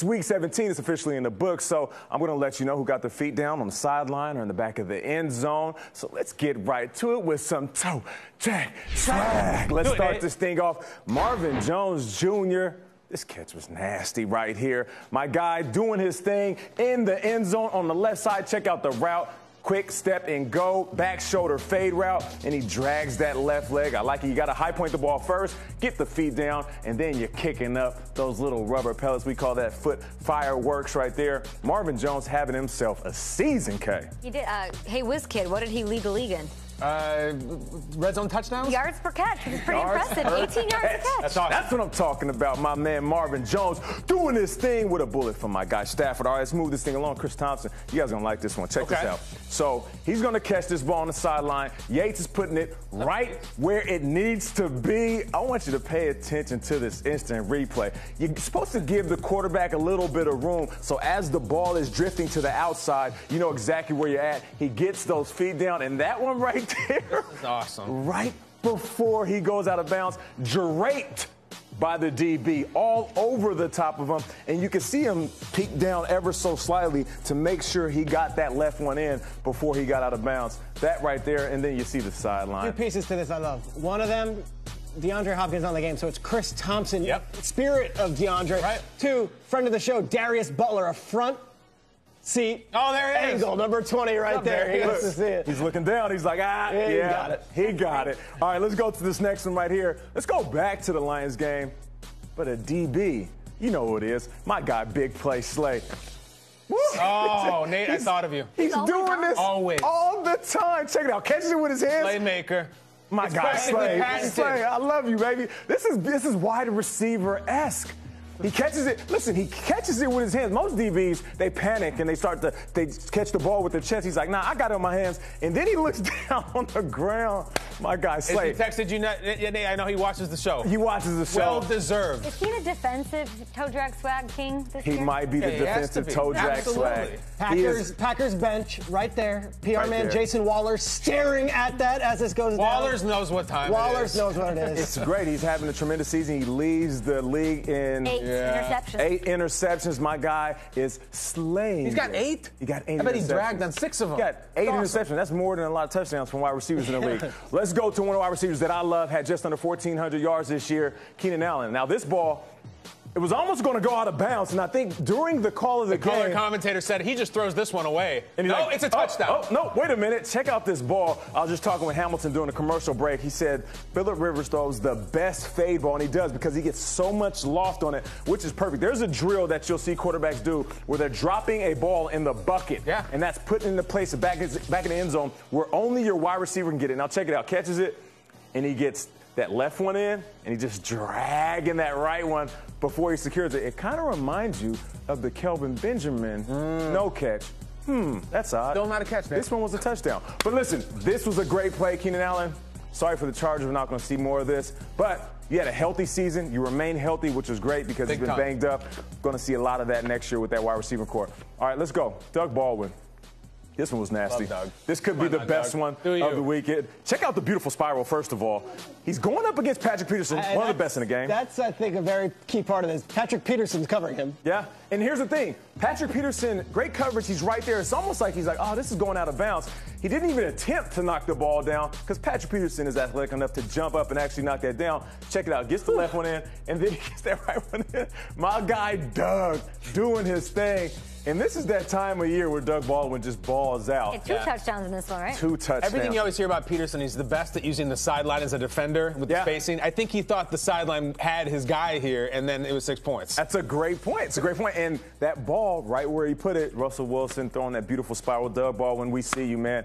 Week 17 is officially in the books, so I'm going to let you know who got their feet down on the sideline or in the back of the end zone. So let's get right to it with some toe tag swag. Let's start this thing off. Marvin Jones Jr. This catch was nasty right here. My guy doing his thing in the end zone on the left side. Check out the route. Quick step and go, back shoulder fade route, and he drags that left leg. I like it. You got to high point the ball first, get the feet down, and then you're kicking up those little rubber pellets. We call that foot fireworks right there. Marvin Jones having himself a season, K. He did. Hey, Whiz Kid, what did he lead the league in? Red zone touchdowns? Yards per catch. It was pretty impressive. 18 yards per catch. That's awesome. That's what I'm talking about. My man Marvin Jones doing this thing with a bullet from my guy Stafford. All right, let's move this thing along. Chris Thompson, you guys are going to like this one. Check this out. So he's going to catch this ball on the sideline. Yates is putting it right where it needs to be. I want you to pay attention to this instant replay. You're supposed to give the quarterback a little bit of room. So as the ball is drifting to the outside, you know exactly where you're at. He gets those feet down, and that one right there. That's awesome. Right before he goes out of bounds, draped by the DB all over the top of him. And you can see him peek down ever so slightly to make sure he got that left one in before he got out of bounds. That right there, and then you see the sideline. Two pieces to this I love. One of them, DeAndre Hopkins on the game, so it's Chris Thompson, spirit of DeAndre. Right. Two, friend of the show, Darius Butler, a front seat. Oh, there he is. Angle, number 20 right there. He gets to see it. He's looking down. He's like, yeah, he got it. He got it. All right, let's go to this next one right here. Let's go back to the Lions game. But a DB, you know who it is. My guy, Big Play Slay. Oh, Nate, I thought of you. He's doing this always, all the time. Check it out. Catches it with his hands. Playmaker. My guy, Slay. I love you, baby. This is wide receiver-esque. He catches it. Listen, he catches it with his hands. Most DBs, they panic and they catch the ball with their chest. He's like, nah, I got it on my hands. And then he looks down on the ground. My guy, Slay. He texted you. I know he watches the show. He watches the show. Well deserved. Is he the defensive toe drag swag king this year? He might be the defensive toe drag swag. Packers bench right there. PR man Jason Waller staring at that as this goes down. Wallers knows what time it is. Wallers knows what it is. It's great. He's having a tremendous season. He leads the league in 8 interceptions. 8 interceptions. My guy is slaying. He's got 8? He got 8 I bet interceptions. he dragged on 6 of them. He got 8 interceptions. That's more than a lot of touchdowns from wide receivers in the league. Let's go to one of our receivers that I love, had just under 1,400 yards this year, Keenan Allen. Now, this ball, it was almost going to go out of bounds, and I think during the call of the game, color commentator said he just throws this one away. And no, like, it's a touchdown. Oh, no, wait a minute. Check out this ball. I was just talking with Hamilton during a commercial break. He said Phillip Rivers throws the best fade ball, and he does because he gets so much loft on it, which is perfect. There's a drill that you'll see quarterbacks do where they're dropping a ball in the bucket, and that's put into place back in the end zone where only your wide receiver can get it. Now, check it out. Catches it, and he gets that left one in, and he just dragging that right one before he secures it. It kind of reminds you of the Kelvin Benjamin no catch. That's odd. Still not a catch, man. This one was a touchdown. But listen, this was a great play, Keenan Allen. Sorry for the Chargers. We're not going to see more of this. But you had a healthy season. You remain healthy, which was great because he's been banged up. Going to see a lot of that next year with that wide receiver core. All right, let's go. Doug Baldwin. This one was nasty. This could be the best one of the weekend. Check out the beautiful spiral, first of all. He's going up against Patrick Peterson, one of the best in the game. That's, I think, a very key part of this. Patrick Peterson's covering him. Yeah, and here's the thing. Patrick Peterson, great coverage. He's right there. It's almost like he's like, oh, this is going out of bounds. He didn't even attempt to knock the ball down because Patrick Peterson is athletic enough to jump up and actually knock that down. Check it out. Gets the left one in, and then he gets that right one in. My guy, Doug, doing his thing. And this is that time of year where Doug Baldwin just balls out. Two touchdowns in this one, right? 2 touchdowns. Everything you always hear about Peterson, he's the best at using the sideline as a defender with the spacing. I think he thought the sideline had his guy here, and then it was 6 points. That's a great point. It's a great point. And that ball, right where he put it, Russell Wilson throwing that beautiful spiral. Doug Baldwin, we see you, man.